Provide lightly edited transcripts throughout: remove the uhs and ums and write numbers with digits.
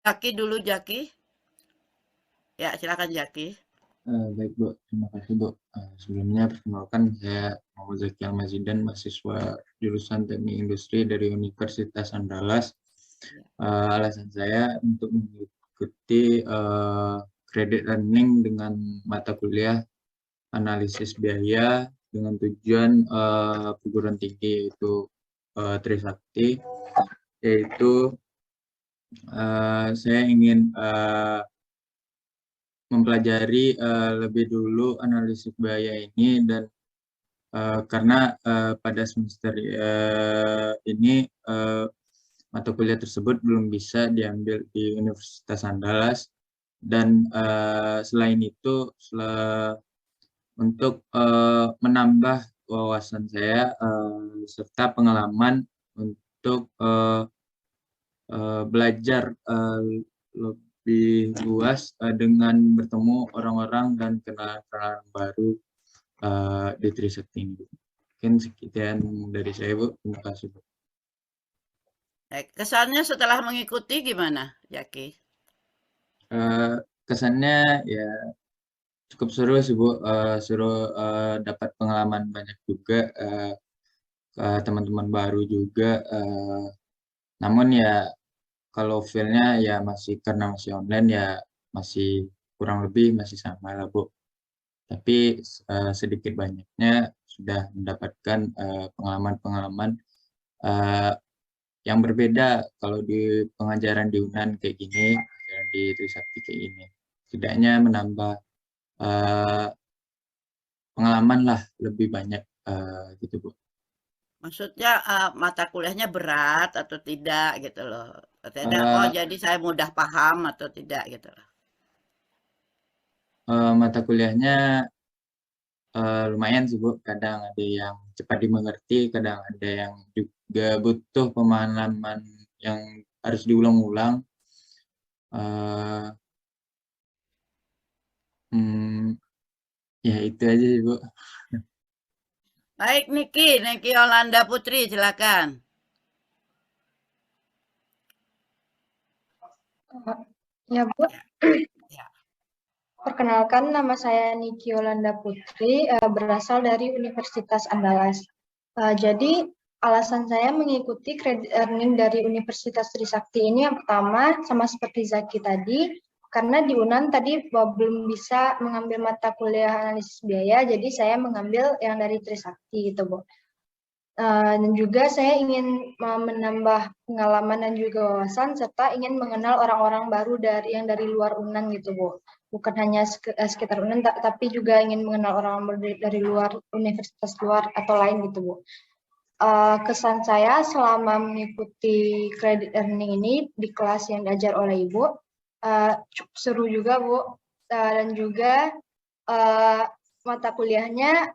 Jaki dulu, Jaki. Ya, silakan Jaki. Baik Bu, terima kasih Bu. Sebelumnya perkenalkan saya Muhammad Zaki Almazidan, mahasiswa jurusan Teknik Industri dari Universitas Andalas. Ya. Alasan saya untuk mengikuti credit learning dengan mata kuliah analisis biaya dengan tujuan perguruan tinggi yaitu Trisakti, yaitu saya ingin mempelajari lebih dulu analisis biaya ini dan karena pada semester ini mata kuliah tersebut belum bisa diambil di Universitas Andalas dan selain itu untuk menambah wawasan saya serta pengalaman untuk belajar lebih luas dengan bertemu orang-orang dan kenalan-kenalan baru di Trisakti ini. Mungkin sekian dari saya, Bu. Terima kasih, Bu. Kesannya setelah mengikuti gimana, Jaki? Eh, Kesannya ya cukup seru sih, Bu. Seru dapat pengalaman banyak juga, ke teman-teman baru juga. Namun ya kalau feel-nya ya masih karena masih online ya masih kurang lebih masih sama lah, Bu. Tapi sedikit banyaknya sudah mendapatkan pengalaman-pengalaman uh, yang berbeda kalau di pengajaran di UNAN kayak gini, pengajaran di Trisakti kayak ini. Setidaknya menambah uh, pengalaman lah lebih banyak gitu Bu. Maksudnya mata kuliahnya berat atau tidak gitu loh. Tidak, oh Uh, jadi saya mudah paham atau tidak gitu loh. Mata kuliahnya lumayan sih Bu. Kadang ada yang cepat dimengerti, kadang ada yang juga butuh pemahaman yang harus diulang-ulang. Uh, hmm, Ya itu aja sih Bu. Baik, Niki Yolanda Putri, silakan. Ya, Bu. Ya, ya. Perkenalkan, nama saya Niki Yolanda Putri, berasal dari Universitas Andalas. Jadi, alasan saya mengikuti credit earning dari Universitas Trisakti ini yang pertama, sama seperti Zaki tadi, karena di UNAN tadi belum bisa mengambil mata kuliah analisis biaya, jadi saya mengambil yang dari Trisakti gitu, Bu. Dan juga saya ingin menambah pengalaman dan juga wawasan serta ingin mengenal orang-orang baru yang dari luar UNAN gitu, Bu. Bukan hanya sekitar UNAN tapi juga ingin mengenal orang dari luar universitas luar atau lain gitu, Bu. Kesan saya selama mengikuti credit earning ini di kelas yang diajar oleh Ibu cukup seru juga, Bu. Dan juga mata kuliahnya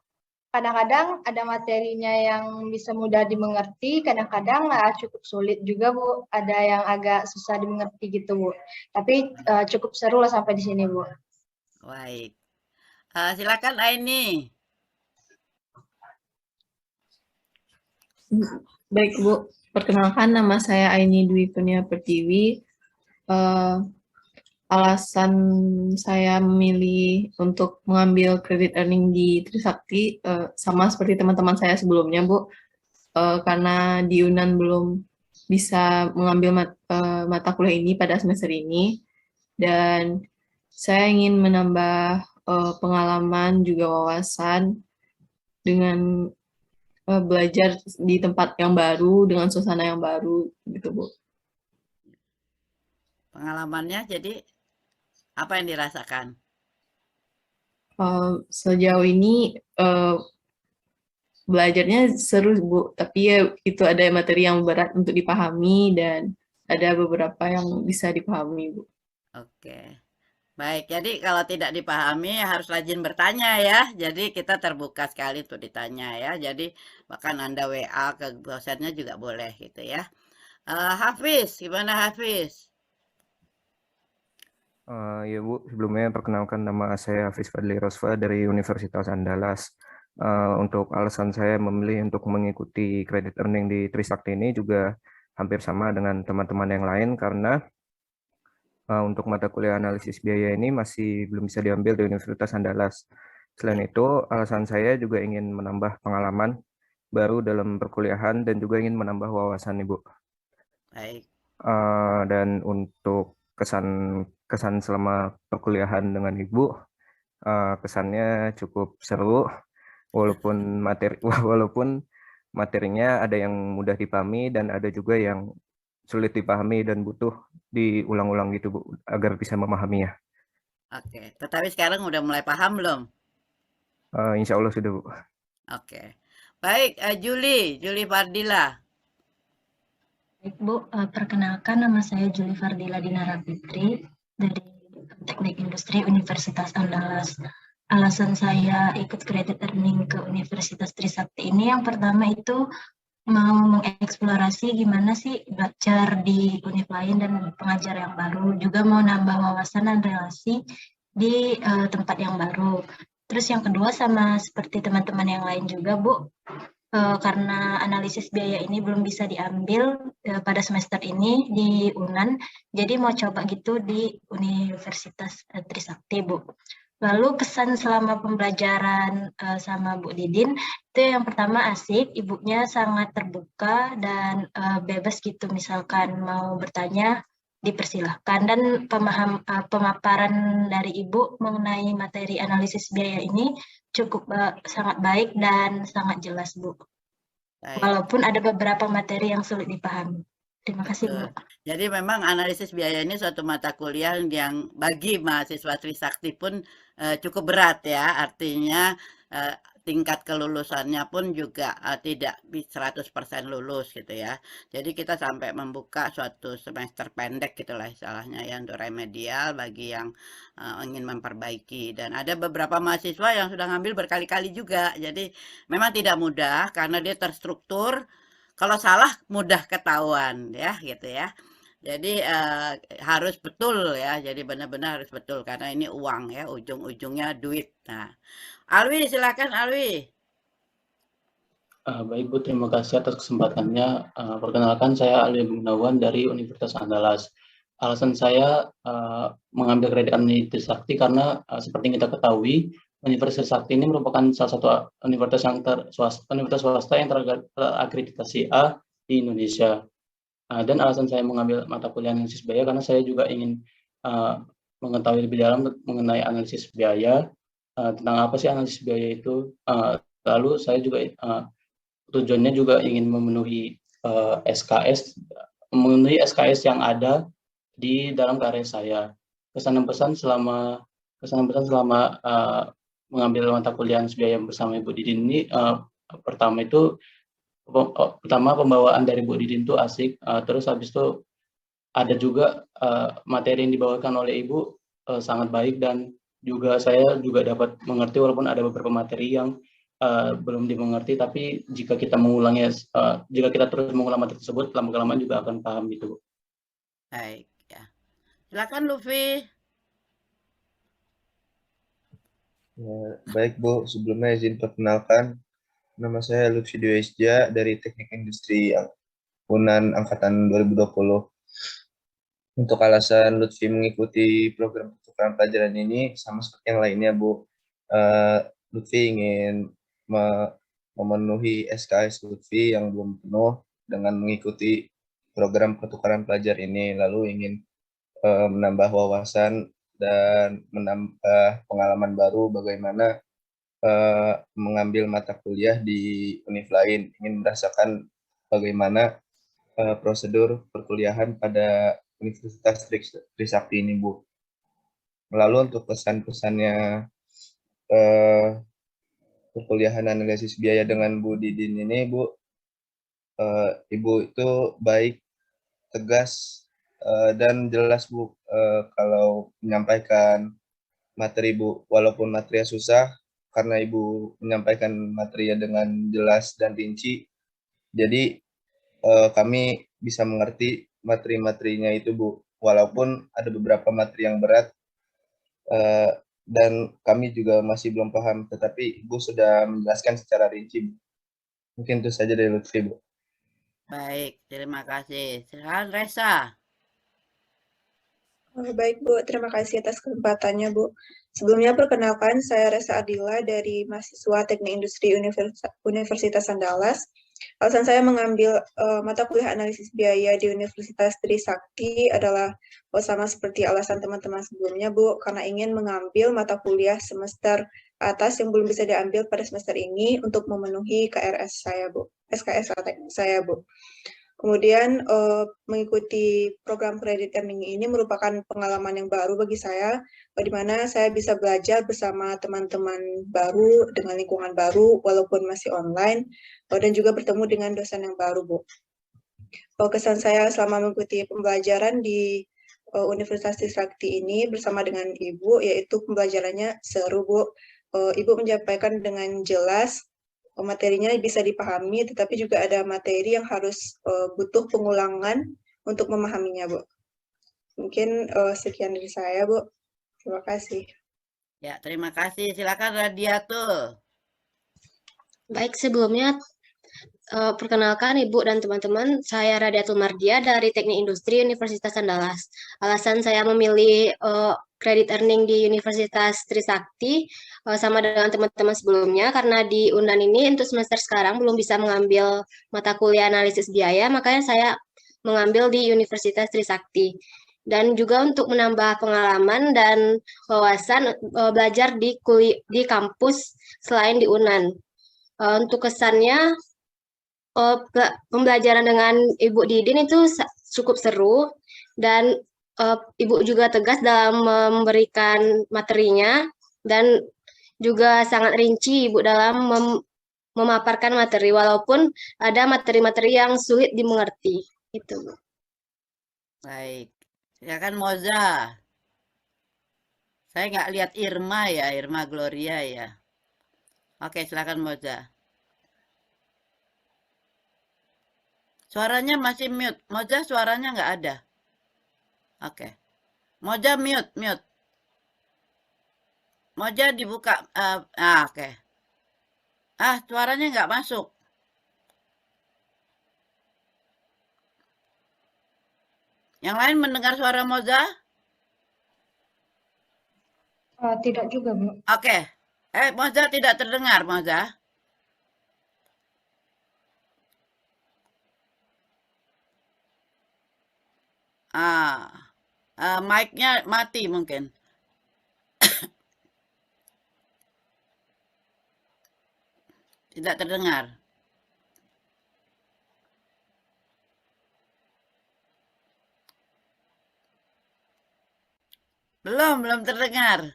kadang-kadang ada materinya yang bisa mudah dimengerti, kadang-kadang cukup sulit juga, Bu. Ada yang agak susah dimengerti gitu, Bu. Tapi cukup seru lah sampai di sini, Bu. Baik. Silakan Aini. Baik Bu, perkenalkan nama saya Aini Dwi Kurnia Pertiwi. Alasan saya memilih untuk mengambil credit earning di Trisakti sama seperti teman-teman saya sebelumnya Bu, karena di UNAN belum bisa mengambil mata kuliah ini pada semester ini, dan saya ingin menambah pengalaman juga wawasan dengan belajar di tempat yang baru dengan suasana yang baru gitu Bu. Pengalamannya jadi apa yang dirasakan? Sejauh ini belajarnya seru Bu, tapi ya itu ada materi yang berat untuk dipahami dan ada beberapa yang bisa dipahami Bu. Oke. Baik, jadi kalau tidak dipahami harus rajin bertanya ya. Jadi kita terbuka sekali untuk ditanya ya. Jadi bahkan Anda WA ke dosennya juga boleh gitu ya. Hafiz, gimana Hafiz? Ya Bu, sebelumnya perkenalkan nama saya Hafiz Fadli Rosfa dari Universitas Andalas. Untuk alasan saya memilih untuk mengikuti credit earning di Trisakti ini juga hampir sama dengan teman-teman yang lain karena untuk mata kuliah analisis biaya ini masih belum bisa diambil di Universitas Andalas. Selain itu, alasan saya juga ingin menambah pengalaman baru dalam perkuliahan dan juga ingin menambah wawasan, Ibu. Baik. Dan untuk kesan selama perkuliahan dengan Ibu, kesannya cukup seru, walaupun walaupun materinya ada yang mudah dipahami dan ada juga yang sulit dipahami dan butuh diulang-ulang gitu, Bu, agar bisa memahaminya. Oke. Tetapi sekarang udah mulai paham belum? Insya Allah sudah, Bu. Oke. Baik, Juli Fardila. Baik, Bu. Perkenalkan, nama saya Juli Fardila Dinara Fitri dari Teknik Industri Universitas Andalas. Alasan saya ikut credit earning ke Universitas Trisakti ini yang pertama itu mau mengeksplorasi gimana sih belajar di univ lain dan pengajar yang baru, juga mau nambah wawasan dan relasi di tempat yang baru. Terus yang kedua sama seperti teman-teman yang lain juga, Bu, karena analisis biaya ini belum bisa diambil pada semester ini di UNAN, jadi mau coba gitu di Universitas Trisakti, Bu. Lalu kesan selama pembelajaran sama Bu Didin, itu yang pertama asik, ibunya sangat terbuka dan bebas gitu, misalkan mau bertanya dipersilahkan, dan pemaparan dari Ibu mengenai materi analisis biaya ini cukup sangat baik dan sangat jelas, Bu. Baik. Walaupun ada beberapa materi yang sulit dipahami. Terima kasih, Bu. Jadi memang analisis biaya ini suatu mata kuliah yang bagi mahasiswa Trisakti pun cukup berat ya. Artinya tingkat kelulusannya pun juga tidak 100% lulus gitu ya. Jadi kita sampai membuka suatu semester pendek gitulah istilahnya ya, untuk remedial bagi yang ingin memperbaiki. Dan ada beberapa mahasiswa yang sudah ngambil berkali-kali juga. Jadi memang tidak mudah karena dia terstruktur. Kalau salah mudah ketahuan ya gitu ya. Jadi harus betul ya. Jadi benar-benar harus betul karena ini uang ya, ujung-ujungnya duit. Nah, Alwi silakan Alwi. Baik Bu, terima kasih atas kesempatannya. Perkenalkan saya Alwi Gunawan dari Universitas Andalas. Alasan saya mengambil kredit earning di Trisakti karena seperti yang kita ketahui, Universitas Sakti ini merupakan salah satu universitas swasta yang terakreditasi A di Indonesia. Dan alasan saya mengambil mata kuliah analisis biaya karena saya juga ingin mengetahui lebih dalam mengenai analisis biaya, tentang apa sih analisis biaya itu. Lalu saya juga tujuannya juga ingin memenuhi SKS yang ada di dalam karya saya. Kesan dan pesan selama mengambil mata kuliah biaya bersama Ibu Didin ini, pertama pembawaan dari Bu Didin itu asik, terus habis itu ada juga materi yang dibawakan oleh Ibu sangat baik, dan juga saya juga dapat mengerti walaupun ada beberapa materi yang belum dimengerti, tapi jika kita jika kita terus mengulang materi tersebut, lama-kelamaan juga akan paham gitu. Baik ya. Silakan Luffy. Ya, baik Bu, sebelumnya izin perkenalkan, nama saya Lutfi Dewesja dari Teknik Industri UNAN Angkatan 2020. Untuk alasan Lutfi mengikuti program pertukaran pelajaran ini, sama seperti yang lainnya Bu, Lutfi ingin memenuhi SKS Lutfi yang belum penuh dengan mengikuti program pertukaran pelajar ini, lalu ingin menambah wawasan dan menambah pengalaman baru bagaimana mengambil mata kuliah di univ lain, ingin merasakan bagaimana prosedur perkuliahan pada Universitas Trisakti ini, Bu. Lalu untuk pesan-pesannya perkuliahan analisis biaya dengan Bu Didin ini, Bu, Ibu itu baik, tegas, dan jelas Bu kalau menyampaikan materi Bu, walaupun materinya susah, karena Ibu menyampaikan materinya dengan jelas dan rinci, jadi kami bisa mengerti materi-materinya itu Bu, walaupun ada beberapa materi yang berat dan kami juga masih belum paham, tetapi Ibu sudah menjelaskan secara rinci Bu. Mungkin itu saja dari Lutfi Bu. Baik, terima kasih. Silakan Reza. Baik Bu, terima kasih atas kesempatannya Bu. Sebelumnya perkenalkan saya Resa Ardila dari mahasiswa Teknik Industri Universitas Andalas. Alasan saya mengambil mata kuliah analisis biaya di Universitas Trisakti adalah sama seperti alasan teman-teman sebelumnya Bu, karena ingin mengambil mata kuliah semester atas yang belum bisa diambil pada semester ini untuk memenuhi KRS saya Bu, SKS saya Bu. Kemudian mengikuti program credit earning ini merupakan pengalaman yang baru bagi saya, di mana saya bisa belajar bersama teman-teman baru dengan lingkungan baru walaupun masih online, dan juga bertemu dengan dosen yang baru, Bu. Kesan saya selama mengikuti pembelajaran di Universitas Trisakti ini bersama dengan Ibu, yaitu pembelajarannya seru, Bu. Ibu menyampaikan dengan jelas, materinya bisa dipahami, tetapi juga ada materi yang harus butuh pengulangan untuk memahaminya, Bu. Mungkin sekian dari saya, Bu. Terima kasih. Ya, terima kasih. Silakan Radiatul. Baik, sebelumnya perkenalkan Ibu dan teman-teman, saya Radiatul Mardia dari Teknik Industri Universitas Andalas. Alasan saya memilih credit earning di Universitas Trisakti sama dengan teman-teman sebelumnya, karena di UNAN ini untuk semester sekarang belum bisa mengambil mata kuliah analisis biaya, makanya saya mengambil di Universitas Trisakti. Dan juga untuk menambah pengalaman dan wawasan belajar di kampus selain di UNAN. Untuk kesannya, pembelajaran dengan Ibu Didin itu cukup seru, dan Ibu juga tegas dalam memberikan materinya, dan juga sangat rinci Ibu dalam memaparkan materi, walaupun ada materi-materi yang sulit dimengerti. Itu. Baik. Silakan Moza. Saya nggak lihat Irma ya, Irma Gloria ya. Oke, silakan Moza. Suaranya masih mute. Moza suaranya nggak ada. Oke. Moza mute. Moza dibuka. Oke. Suaranya nggak masuk. Yang lain mendengar suara Moza? Tidak juga, Bu. Oke. Moza tidak terdengar, Moza. Mic-nya mati mungkin. Tidak terdengar. Belum terdengar.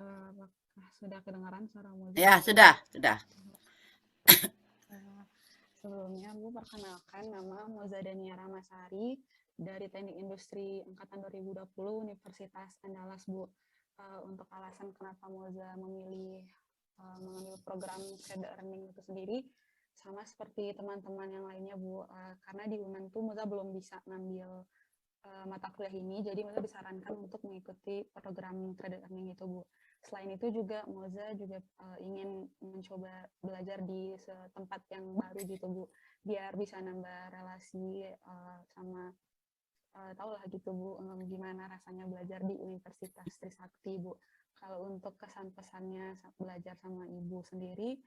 Apakah sudah kedengaran suara Moza? Ya, sudah. Sebelumnya, Bu, perkenalkan nama Moza Dania Ramasari dari Teknik Industri Angkatan 2020 Universitas Andalas, Bu. Untuk alasan kenapa Moza memilih mengambil program credit earning itu sendiri, sama seperti teman-teman yang lainnya, Bu. Karena di UNAN tuh Moza belum bisa ngambil mata kuliah ini, jadi Moza disarankan untuk mengikuti program credit earning itu, Bu. Selain itu juga Moza juga ingin mencoba belajar di tempat yang baru gitu, Bu, biar bisa nambah relasi sama tahu lah gitu, Bu, gimana rasanya belajar di Universitas Trisakti, Bu. Kalau untuk kesan-pesannya belajar sama Ibu sendiri,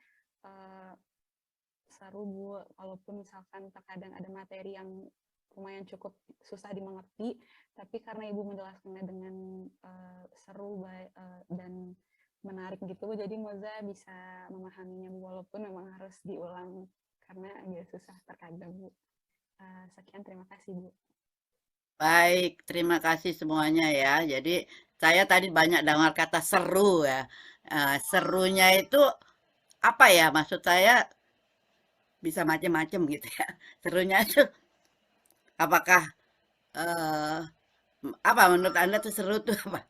seru, Bu, walaupun misalkan terkadang ada materi yang lumayan cukup susah dimengerti, tapi karena Ibu menjelaskannya dengan seru dan menarik gitu, Bu, jadi Moza bisa memahaminya, Bu, walaupun memang harus diulang karena agak susah terkadang, Bu. Sekian, terima kasih, Bu. Baik, terima kasih semuanya ya. Jadi saya tadi banyak dengar kata seru ya. Serunya itu apa ya? Maksud saya bisa macam-macam gitu ya. Serunya itu apakah apa menurut Anda tuh seru tuh apa?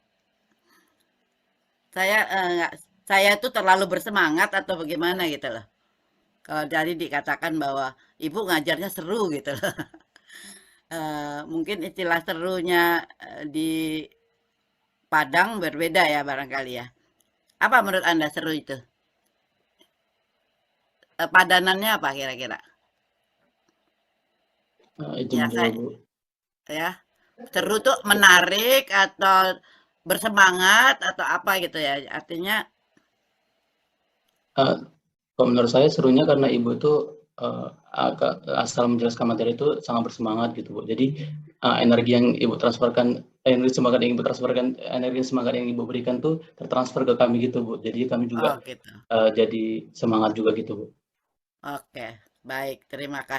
Saya tuh terlalu bersemangat atau bagaimana gitu loh. Kalau tadi dikatakan bahwa Ibu ngajarnya seru gitu loh. Mungkin istilah serunya di Padang berbeda ya barangkali ya. Apa menurut Anda seru itu? Padanannya apa kira-kira? Itu Ya, dua, Bu. ya. Seru tuh menarik atau bersemangat atau apa gitu ya. Artinya Kalau menurut saya serunya karena Ibu tuh asal menjelaskan materi itu sangat bersemangat gitu, Bu. Jadi energi yang Ibu transferkan, energi semangat yang Ibu transferkan, energi semangat yang Ibu berikan tuh tertransfer ke kami gitu, Bu. Jadi kami juga gitu. jadi semangat juga gitu, Bu. Oke, baik. Terima kasih.